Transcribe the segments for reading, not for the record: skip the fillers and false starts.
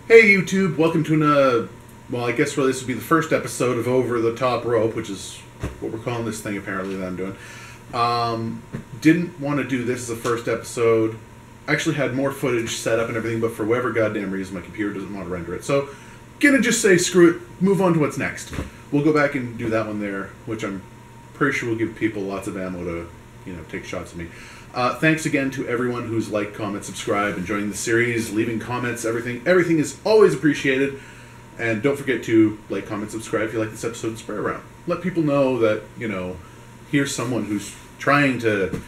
Hey YouTube, welcome to well, I guess really this would be the first episode of Over the Top Rope, which is what we're calling this thing apparently that I'm doing. Didn't want to do this as the first episode. Actually had more footage set up and everything, but for whatever goddamn reason my computer doesn't want to render it. So, gonna just say screw it, move on to what's next. We'll go back and do that one there, which I'm pretty sure will give people lots of ammo to, take shots at me. Thanks again to everyone who's liked, comment, subscribe, enjoying the series, leaving comments, everything. Everything is always appreciated. And don't forget to like, comment, subscribe if you like this episode and spread around. Let people know that, here's someone who's trying to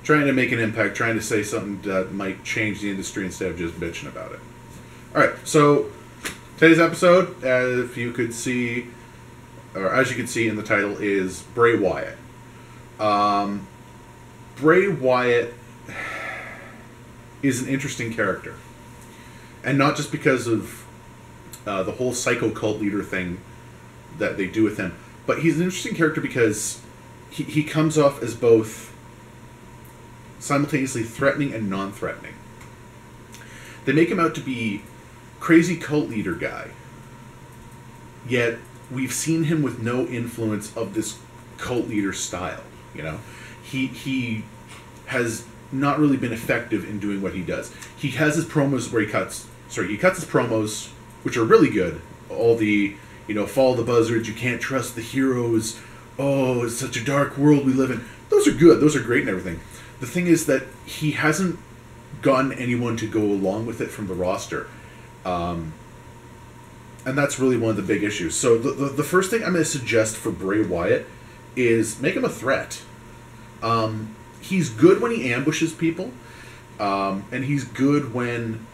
make an impact, trying to say something that might change the industry instead of just bitching about it. Alright, so today's episode, if you could see, or as you can see in the title, is Bray Wyatt. Bray Wyatt is an interesting character. And not just because of the whole psycho cult leader thing that they do with him, but he's an interesting character because he comes off as both simultaneously threatening and non-threatening. They make him out to be crazy cult leader guy, yet we've seen him with no influence of this cult leader style, He has not really been effective in doing what he does. He has his promos where he cuts his promos, which are really good. All the, follow the buzzards, you can't trust the heroes, oh, it's such a dark world we live in. Those are good, those are great and everything. The thing is that he hasn't gotten anyone to go along with it from the roster. And that's really one of the big issues. So the first thing I'm going to suggest for Bray Wyatt is make him a threat. He's good when he ambushes people, and he's good when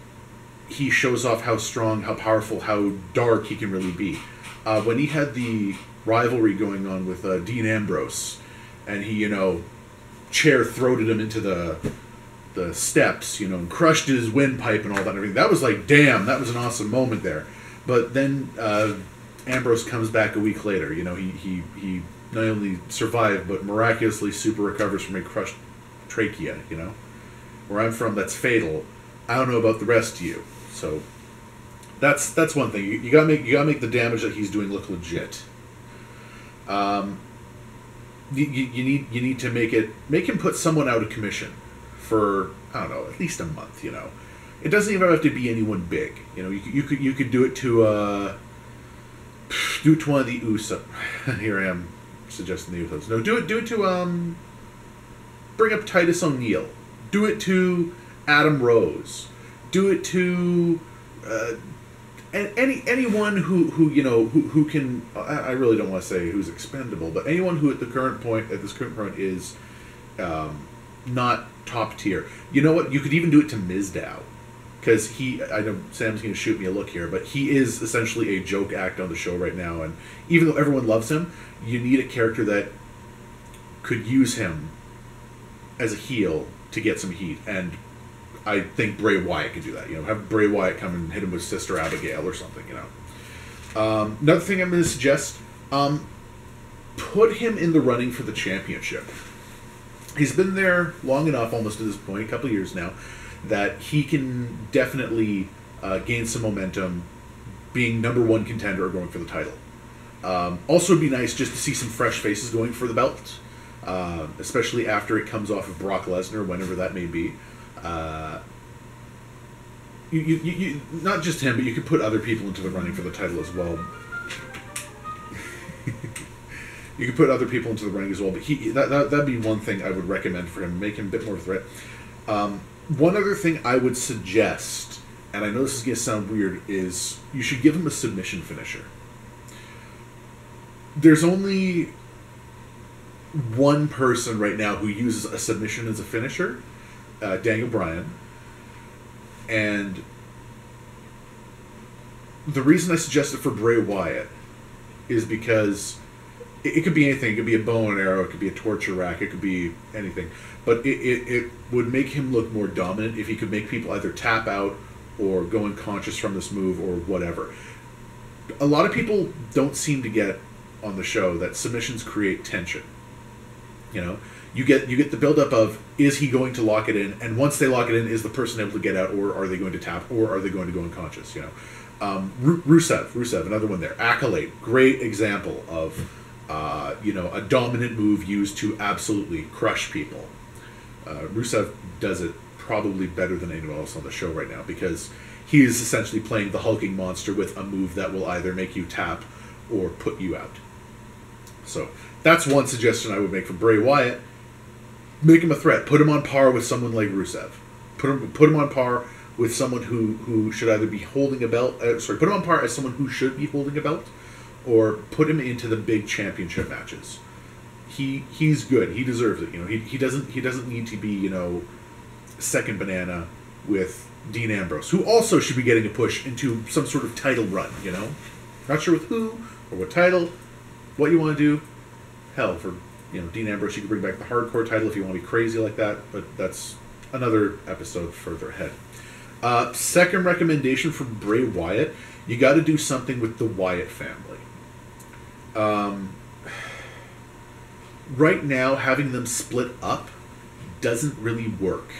he shows off how strong, how powerful, how dark he can really be. When he had the rivalry going on with Dean Ambrose, and he, chair-throated him into the steps, and crushed his windpipe and all that and everything, that was like, damn, that was an awesome moment there. But then Ambrose comes back a week later. He not only survived, but miraculously super recovers from a crushed trachea, Where I'm from, that's fatal. I don't know about the rest of you. So that's one thing. You gotta make the damage that he's doing look legit. You need to make him put someone out of commission for, I don't know, at least a month, It doesn't even have to be anyone big. You could do it to one of the Usos. Here I am suggesting the Usos. No, do it to bring up Titus O'Neil. Do it to Adam Rose. Do it to anyone who can. I really don't want to say who's expendable, but anyone who at this current point is not top tier. You know what? You could even do it to Mizdow. Because I know Sam's going to shoot me a look here, but he is essentially a joke act on the show right now. And even though everyone loves him, you need a character that could use him as a heel to get some heat. And I think Bray Wyatt could do that. Have Bray Wyatt come and hit him with Sister Abigail or something, Another thing I'm going to suggest, put him in the running for the championship. He's been there long enough, almost to this point, a couple of years now, that he can definitely gain some momentum being #1 contender or going for the title. Also, it'd be nice just to see some fresh faces going for the belt, especially after it comes off of Brock Lesnar, whenever that may be. You not just him, but you could put other people into the running for the title as well. You could put other people into the running as well, but that'd be one thing I would recommend for him, make him a bit more of a threat. One other thing I would suggest, and I know this is going to sound weird, is you should give him a submission finisher. There's only one person right now who uses a submission as a finisher, Daniel Bryan. And the reason I suggest it for Bray Wyatt is because it could be anything. It could be a bow and arrow, it could be a torture rack, it could be anything. But it would make him look more dominant if he could make people either tap out or go unconscious from this move or whatever. A lot of people don't seem to get on the show that submissions create tension. You get the buildup of, is he going to lock it in? And once they lock it in, is the person able to get out, or are they going to tap, or are they going to go unconscious? You know, Rusev, another one there. Accolade, great example of a dominant move used to absolutely crush people. Rusev does it probably better than anyone else on the show right now, because he is essentially playing the hulking monster with a move that will either make you tap or put you out. So that's one suggestion I would make for Bray Wyatt. Make him a threat. Put him on par with someone like Rusev. Put him on par with someone who should either be holding a belt. Put him on par as someone who should be holding a belt, or put him into the big championship matches. He's good. He deserves it. You know, he doesn't need to be, second banana with Dean Ambrose, who also should be getting a push into some sort of title run. You know, not sure with who or what title. What you want to do? Hell, for Dean Ambrose, you can bring back the hardcore title if you want to be crazy like that, but that's another episode further ahead. Second recommendation from Bray Wyatt, you got to do something with the Wyatt family. Right now, having them split up doesn't really work,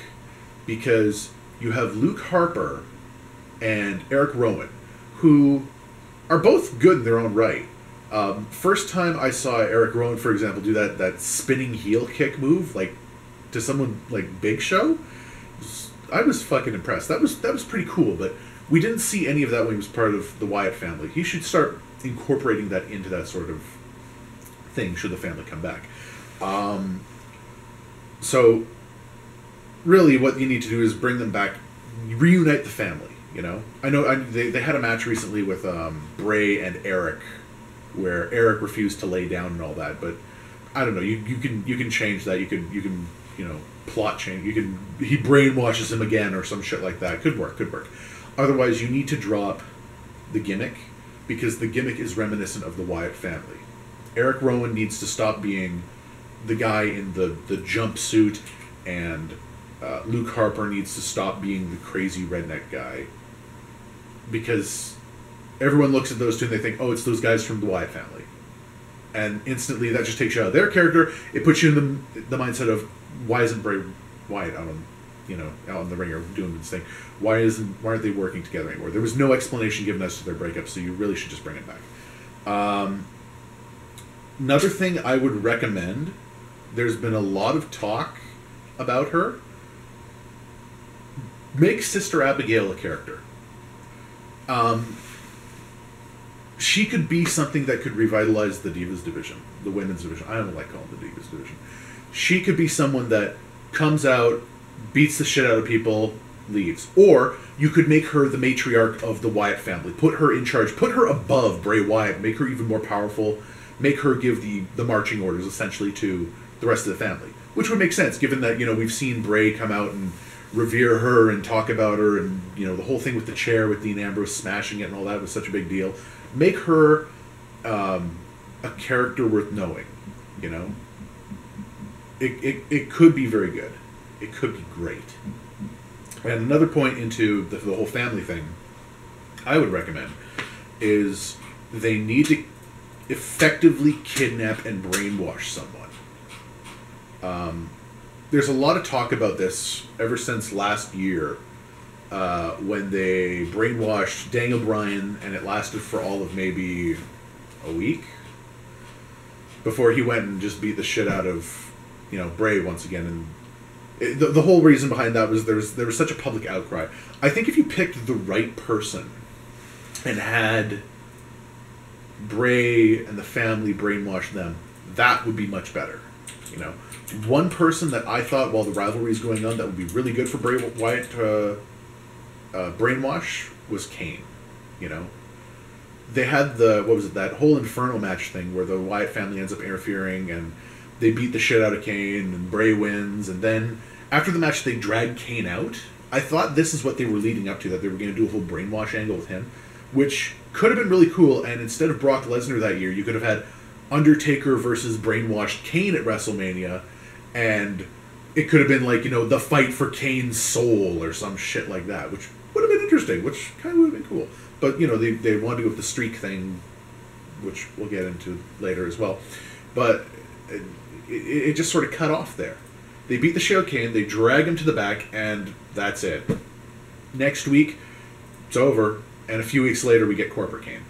because you have Luke Harper and Eric Rowan, who are both good in their own right. First time I saw Eric Rowan, for example, do that spinning heel kick move, like, to someone like Big Show, I was fucking impressed. That was pretty cool, but we didn't see any of that when he was part of the Wyatt family. He should start incorporating that into that sort of thing, should the family come back. So, really, what you need to do is bring them back, reunite the family, I know they had a match recently with Bray and Eric, where Eric refused to lay down and all that, but I don't know. You can change that. You can plot change. He brainwashes him again or some shit like that. Could work. Otherwise, you need to drop the gimmick, because the gimmick is reminiscent of the Wyatt family. Eric Rowan needs to stop being the guy in the jumpsuit, and Luke Harper needs to stop being the crazy redneck guy, because everyone looks at those two and they think, oh, it's those guys from the Wyatt family. And instantly that just takes you out of their character. It puts you in the mindset of, why isn't Bray Wyatt out on the ringer doing this thing? Why aren't they working together anymore? There was no explanation given as to their breakup, so you really should just bring it back. Another thing I would recommend, there's been a lot of talk about her. Make Sister Abigail a character. She could be something that could revitalize the Divas division, the women's division. I don't like calling it the Divas division. She could be someone that comes out, beats the shit out of people, leaves. Or you could make her the matriarch of the Wyatt family. Put her in charge. Put her above Bray Wyatt. Make her even more powerful. Make her give the marching orders, essentially, to the rest of the family. Which would make sense, given that, we've seen Bray come out and revere her and talk about her, and, the whole thing with the chair with Dean Ambrose smashing it and all that was such a big deal. Make her a character worth knowing, It could be very good. It could be great. And another point into the whole family thing I would recommend is they need to effectively kidnap and brainwash someone. There's a lot of talk about this ever since last year, when they brainwashed Daniel Bryan, and it lasted for all of maybe a week before he went and just beat the shit out of Bray once again. And the whole reason behind that was there was such a public outcry. I think if you picked the right person and had Bray and the family brainwash them, that would be much better. One person that I thought, while the rivalry is going on, that would be really good for Bray Wyatt brainwash was Kane. They had that whole Inferno match thing where the Wyatt family ends up interfering and they beat the shit out of Kane and Bray wins, and then after the match they drag Kane out. I thought this is what they were leading up to, that they were going to do a whole brainwash angle with him, which could have been really cool. And instead of Brock Lesnar that year, you could have had Undertaker versus brainwashed Kane at WrestleMania, and it could have been like, the fight for Kane's soul or some shit like that, which would have been interesting, which kind of would have been cool. But, they wanted to go with the streak thing, which we'll get into later as well. But it just sort of cut off there. They beat the shit out of Kane, they drag him to the back, and that's it. Next week, it's over, and a few weeks later we get Corporate Kane.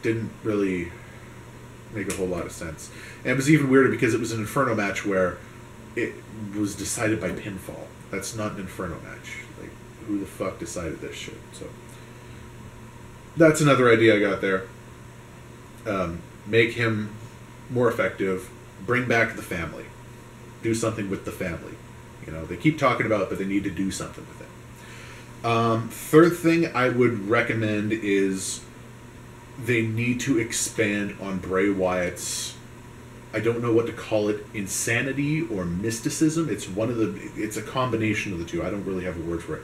Didn't really make a whole lot of sense. And it was even weirder because it was an Inferno match where it was decided by pinfall. That's not an Inferno match. Like, who the fuck decided this shit? So that's another idea I got there. Make him more effective. Bring back the family. Do something with the family. You know, they keep talking about it, but they need to do something with it. Third thing I would recommend is they need to expand on Bray Wyatt's, I don't know what to call it, insanity or mysticism. It's a combination of the two. I don't really have a word for it.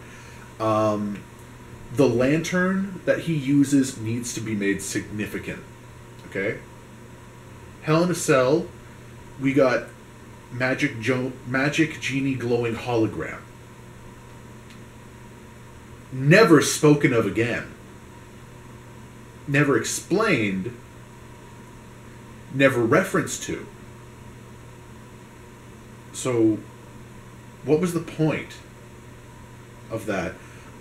The lantern that he uses needs to be made significant. Okay? Hell in a Cell, we got Magic Genie glowing hologram. Never spoken of again. Never explained. Never referenced to. So, what was the point of that?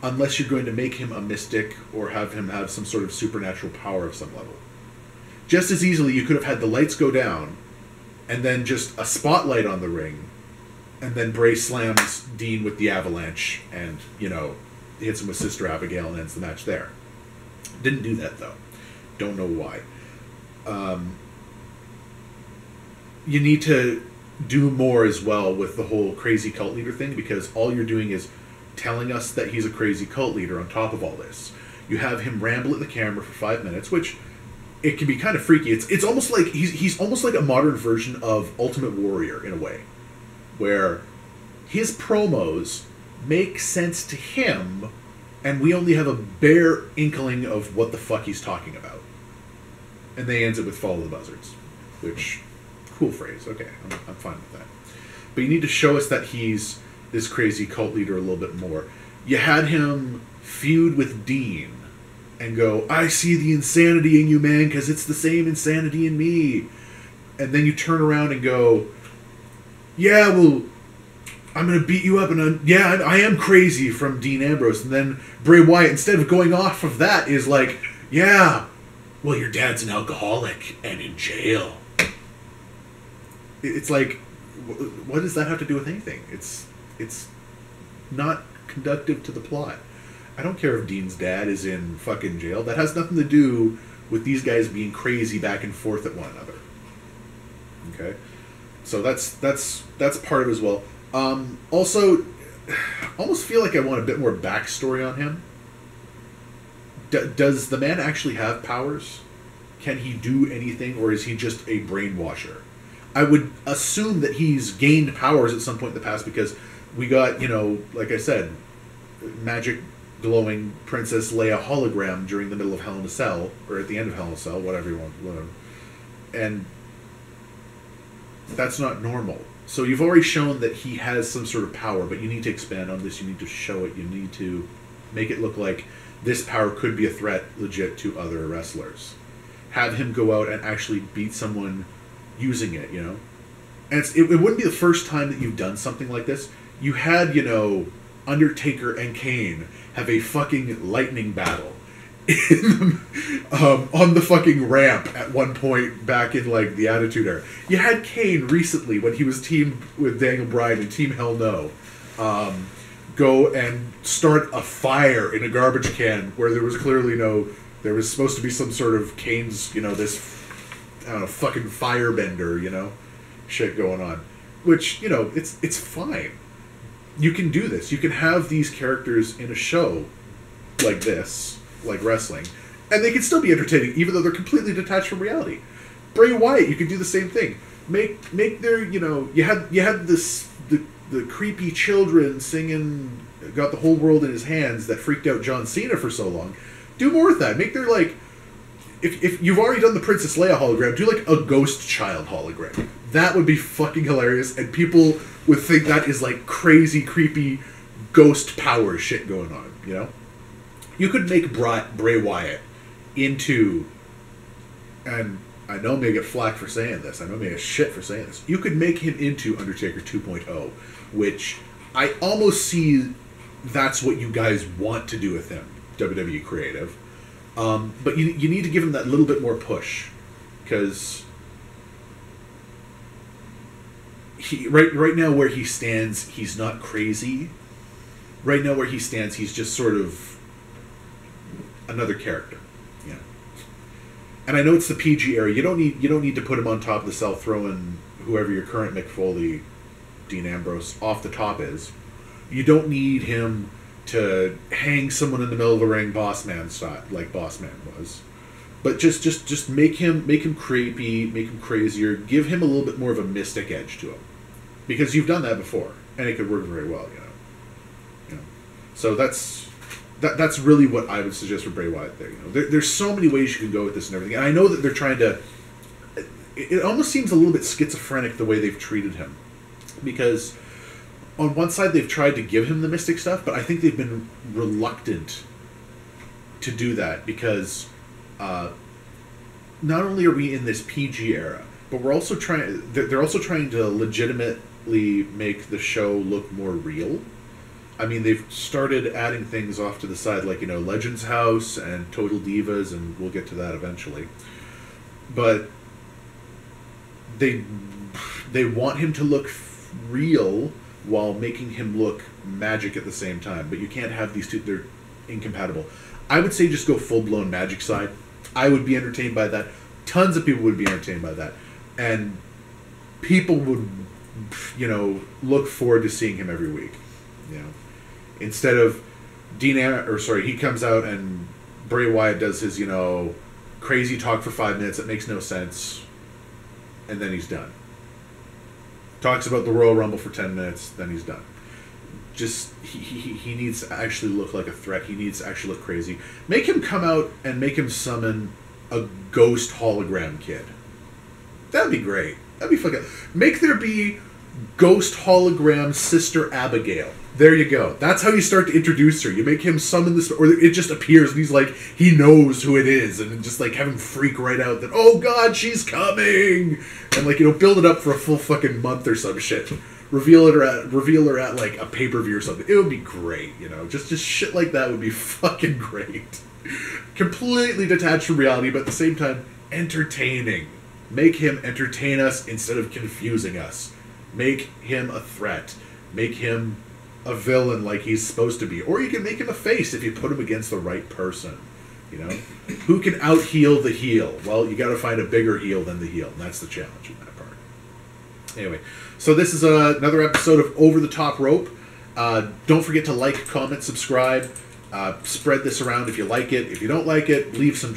Unless you're going to make him a mystic or have him have some sort of supernatural power of some level. Just as easily, you could have had the lights go down, and then just a spotlight on the ring, and then Bray slams Dean with the avalanche, and, you know, hits him with Sister Abigail and ends the match there. Didn't do that, though. Don't know why. You need to do more as well with the whole crazy cult leader thing, because all you're doing is telling us that he's a crazy cult leader on top of all this. You have him ramble at the camera for 5 minutes, which it can be kind of freaky. It's almost like he's almost like a modern version of Ultimate Warrior in a way, where his promos make sense to him, and we only have a bare inkling of what the fuck he's talking about. And they ends it with Follow the Buzzards, which, cool phrase. Okay, I'm fine with that. But you need to show us that he's this crazy cult leader a little bit more. You had him feud with Dean and go, I see the insanity in you, man, because it's the same insanity in me. And then you turn around and go, yeah, well, I'm going to beat you up, and I am crazy from Dean Ambrose. And then Bray Wyatt, instead of going off of that, is like, yeah, well, your dad's an alcoholic and in jail. It's like, what does that have to do with anything? It's not conductive to the plot. I don't care if Dean's dad is in fucking jail. That has nothing to do with these guys being crazy back and forth at one another. Okay? So that's part of it as well. Also, almost feel like I want a bit more backstory on him. Does the man actually have powers? Can he do anything, or is he just a brainwasher? I would assume that he's gained powers at some point in the past, because we got, you know, like I said, magic glowing Princess Leia hologram during the middle of Hell in a Cell, or at the end of Hell in a Cell, whatever you want, whatever. And that's not normal. So you've already shown that he has some sort of power, but you need to expand on this. You need to show it. You need to make it look like this power could be a threat legit to other wrestlers. Have him go out and actually beat someone using it, you know? And it wouldn't be the first time that you've done something like this. You had, you know, Undertaker and Kane have a fucking lightning battle on the fucking ramp at one point back in, like, the Attitude Era. You had Kane recently, when he was teamed with Daniel Bryan and Team Hell No, go and start a fire in a garbage can where there was clearly there was supposed to be some sort of Kane's, you know, this, I don't know, fucking firebender, you know, shit going on. Which, you know, it's fine. You can do this. You can have these characters in a show like this, like wrestling, and they can still be entertaining, even though they're completely detached from reality. Bray Wyatt, you could do the same thing. Make their, you know, you had this the creepy children singing "Got the Whole World in His Hands" that freaked out John Cena for so long. Do more with that. Make their, like, if you've already done the Princess Leia hologram, do like a ghost child hologram. That would be fucking hilarious, and people would think that is like crazy, creepy ghost power shit going on, you know? You could make Bray Wyatt into, and I know I'm going to get flack for saying this. I know I'm going to get shit for saying this. You could make him into Undertaker 2.0, which I almost see that's what you guys want to do with him, WWE Creative. But you need to give him that little bit more push. Because right now where he stands, he's not crazy. Right now where he stands, he's just sort of another character. Yeah. And I know it's the PG era. You don't need to put him on top of the cell, throwing whoever your current Mick Foley, Dean Ambrose, off the top is. You don't need him to hang someone in the middle of the ring, Boss Man style, like Boss Man was. But just make him creepy, make him crazier, give him a little bit more of a mystic edge to him, because you've done that before, and it could work very well, you know. So that's really what I would suggest for Bray Wyatt. There, there's so many ways you can go with this and everything, and I know that they're trying to. It almost seems a little bit schizophrenic the way they've treated him, because on one side they've tried to give him the mystic stuff, but I think they've been reluctant to do that because. Not only are we in this PG era, but we're also trying. They're also trying to legitimately make the show look more real. I mean, they've started adding things off to the side, like Legends House and Total Divas, and we'll get to that eventually. But they want him to look real while making him look magic at the same time. But you can't have these two; they're incompatible. I would say just go full blown magic side. I would be entertained by that. Tons of people would be entertained by that. And people would, look forward to seeing him every week. Instead of he comes out and Bray Wyatt does his, crazy talk for 5 minutes that makes no sense, and then he's done. Talks about the Royal Rumble for 10 minutes, then he's done. Just he needs to actually look like a threat. He needs to actually look crazy. Make him come out and make him summon a ghost hologram kid. That'd be great. That'd be fucking. Make there be ghost hologram Sister Abigail. There you go. That's how you start to introduce her. You make him summon this, or it just appears and he's like, he knows who it is, and just like have him freak right out that, oh god, she's coming, and build it up for a full fucking month or some shit. Reveal her at like a pay-per-view or something. It would be great, Just shit like that would be fucking great. Completely detached from reality, but at the same time, entertaining. Make him entertain us instead of confusing us. Make him a threat. Make him a villain like he's supposed to be. Or you can make him a face if you put him against the right person. Who can out-heel the heel? Well, you gotta find a bigger heel than the heel, and that's the challenge in that part. Anyway, so this is another episode of Over the Top Rope. Don't forget to like, comment, subscribe. Spread this around if you like it. If you don't like it, leave some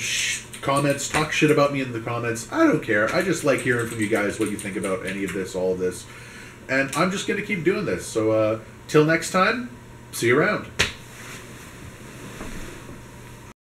comments. Talk shit about me in the comments. I don't care. I just like hearing from you guys what you think about any of this, all of this. And I'm just going to keep doing this. So till next time, see you around.